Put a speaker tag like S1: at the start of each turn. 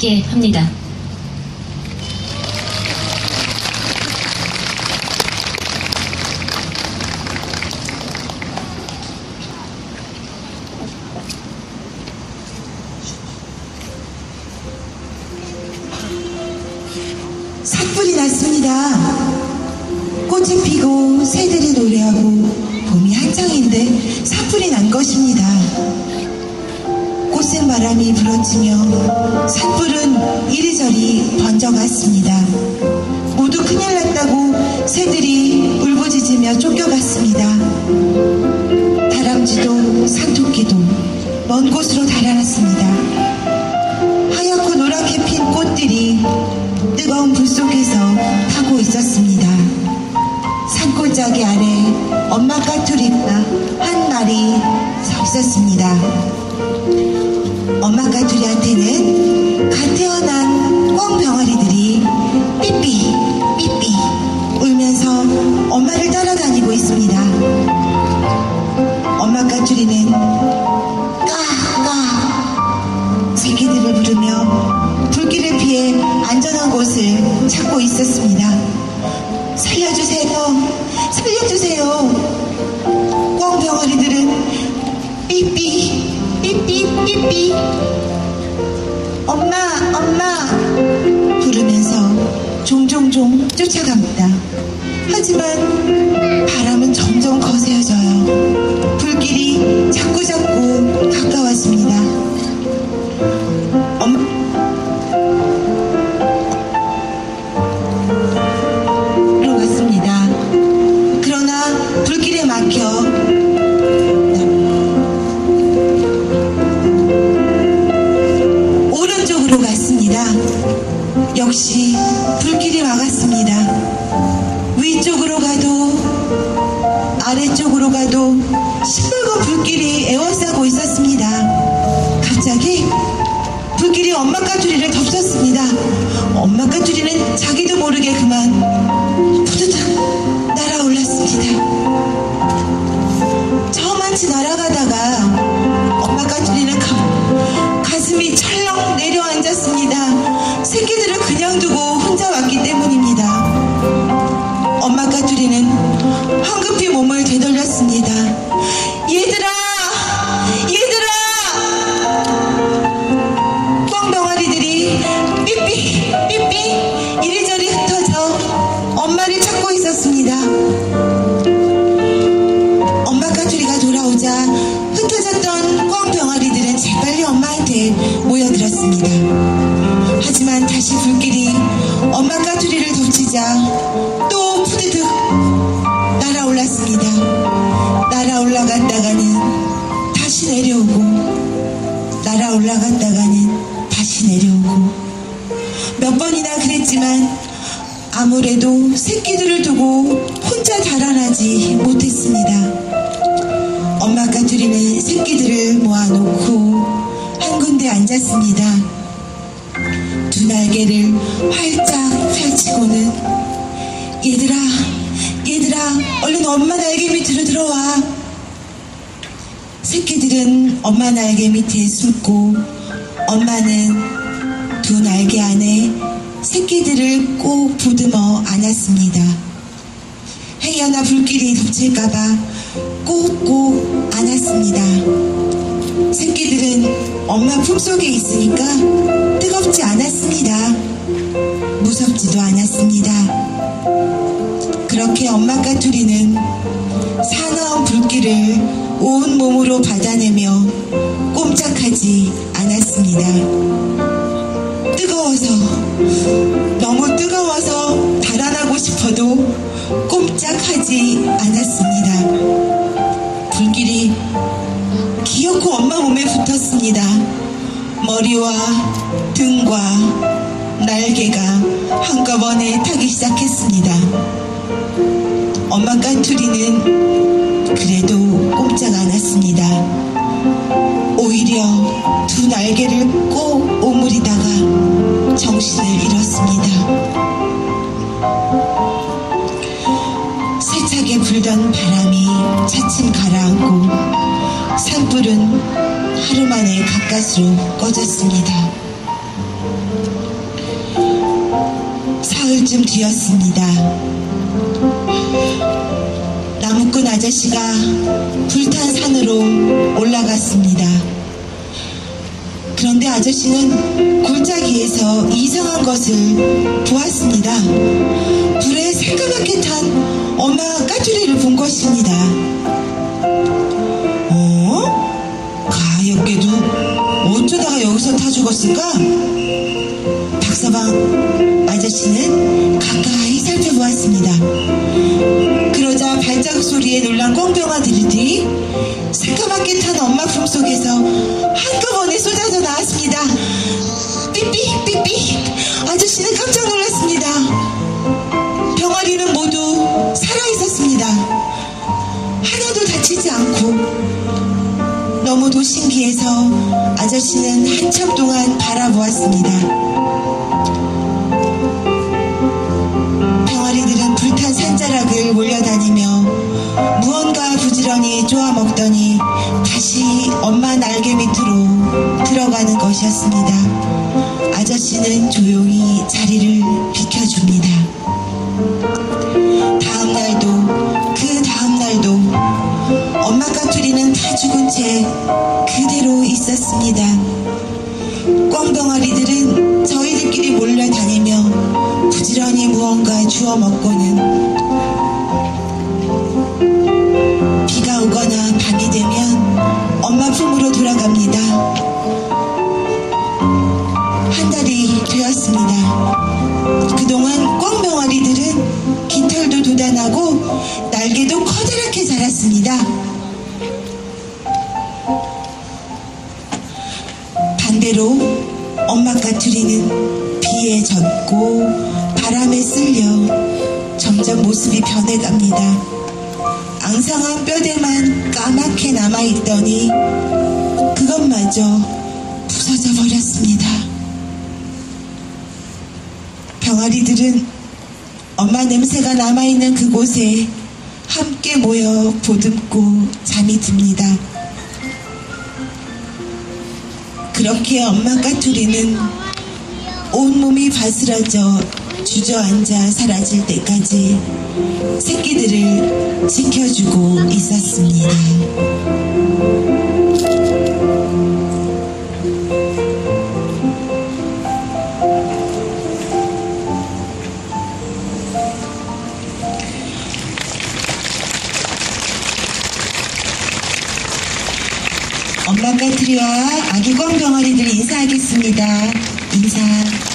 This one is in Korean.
S1: 있게 합니다.
S2: 산불이 났습니다. 꽃이 피고 새들이 노래하고 봄이 한창인데 산불이 난 것입니다. 꽃샘 바람이 불어치며 산불은 이리저리 번져갔습니다. 모두 큰일 났다고 새들이 울부짖으며 쫓겨갔습니다. 다람쥐도 산토끼도 먼 곳으로 달아났습니다. 하얗고 노랗게 핀 꽃들이 뜨거운 불 속에서 타고 있었습니다. 산골짜기 아래 엄마 까투리가 한 마리 서 있었습니다. 엄마 까투리한테는 갓 태어난 꿩병아리들이 삐삐 삐삐 울면서 엄마를 따라다니고 있습니다. 엄마 까투리는 까까 새끼들을 부르며 불길을 피해 안전한 곳을 찾고 있었습니다. 살려주세요, 살려주세요. 꿩병아리들은 삐삐 삐삐 삐삐 엄마 엄마 부르면서 종종종 쫓아갑니다. 하지만 바람은 점점 거세져요. 불길이 자꾸자꾸 가까워집니다. 갔습니다. 그러나 불길에 막혀 오른쪽으로 갔습니다. 역시 불길이 막았습니다. 위쪽으로 가도 아래쪽으로 가도 시뻘건 불길이 에워싸고 있었습니다. 갑자기 불길이 엄마 까투리를 덮쳤습니다. 엄마 까투리는 자기도 모르게 그만 푸드득 날아올랐습니다. 저만치 날아가다가 엄마 까투리는 가슴이 철렁 내려앉았습니다. 새끼들을 그냥 두고 혼자 왔기 때문입니다. 엄마 까투리는 황급히 몸을 되돌렸습니다. 얘들아! 얘들아! 꿩병아리들이 삐삐 삐삐 이리저리 흩어져 엄마를 찾고 있었습니다. 엄마 까투리가 돌아오자 흩어졌던 꿩병아리들은 재빨리 엄마한테 모여들었습니다. 하지만 다시 불길이 엄마 까투리를 덮치자 또 푸드득 날아올랐습니다. 날아올라갔다가는 다시 내려오고 날아올라갔다가는 다시 내려오고 몇 번이나 그랬지만 아무래도 새끼들을 두고 혼자 달아나지 못했습니다. 엄마 까투리는 새끼들을 모아놓고 한 군데 앉았습니다. 두 날개를 활짝 펼치고는 얘들아 얘들아 얼른 엄마 날개 밑으로 들어와. 새끼들은 엄마 날개 밑에 숨고 엄마는 두 날개 안에 새끼들을 꼭 보듬어 안았습니다. 행여나 불길이 덮칠까봐 꼭꼭 안았습니다. 새끼들은 엄마 품속에 있으니까 뜨겁지 않았습니다. 무섭지도 않았습니다. 그렇게 엄마 까투리는 사나운 불길을 온 몸으로 받아내며 꼼짝하지 않았습니다. 뜨거워서 너무 뜨거워서 달아나고 싶어도 꼼짝하지 않았습니다. 불길이 기어코 엄마 몸에 붙었습니다. 머리와 등과 날개가 한꺼번에 타기 시작했습니다. 엄마 까투리는 그래도 꼼짝 않았습니다. 오히려 두 날개를 꼭 오므리다가 정신을 잃었습니다. 세차게 불던 바람이 차츰 가라앉고 산불은 하루 만에 가까스로 꺼졌습니다. 8쯤 뒤였습니다. 나무꾼 아저씨가 불탄 산으로 올라갔습니다. 그런데 아저씨는 골짜기에서 이상한 것을 보았습니다. 불에 새까맣게 탄 엄마 까투리를 본 것입니다. 가엾게도 어쩌다가 여기서 타 죽었을까? 박서방 아저씨는 가까이 살펴보았습니다. 그러자 발자국 소리에 놀란 꽁병아들이 새까맣게 탄 엄마 품속에서 한꺼번에 쏟아져 나왔습니다. 삐삐 삐삐. 아저씨는 깜짝 놀랐습니다. 병아리는 모두 살아있었습니다. 하나도 다치지 않고. 너무도 신기해서 아저씨는 한참 동안 바라보았습니다. 병아리들은 불탄 산자락을 몰려다니며 무언가 부지런히 쪼아 먹더니 다시 엄마 날개 밑으로 들어가는 것이었습니다. 아저씨는 조용히 자리를 비켜줍니다. 그 다음 날도 엄마 까투리는 다 죽은 채 그대로 있었습니다. 꿩병아리들은 저희들끼리 몰려다니며 부지런히 무언가 주워 먹고는 비가 오거나 밤이 되면 엄마 품으로 돌아갑니다. 한 달이 되었습니다. 그동안 꿩병아리들은 깃털도 돋아나고 날개도 커다랗게 자랐습니다. 반대로 엄마 까투리는 비에 젖고 바람에 쓸려 점점 모습이 변해갑니다. 앙상한 뼈대만 까맣게 남아있더니 그것마저 부서져 버렸습니다. 병아리들은 엄마 냄새가 남아있는 그곳에 함께 모여 보듬고 잠이 듭니다. 그렇게 엄마 까투리는 온몸이 바스라져 주저앉아 사라질 때까지 새끼들을 지켜주고 있었습니다. 엄마 까투리와 아기 꿩병아리들 인사하겠습니다. 인사.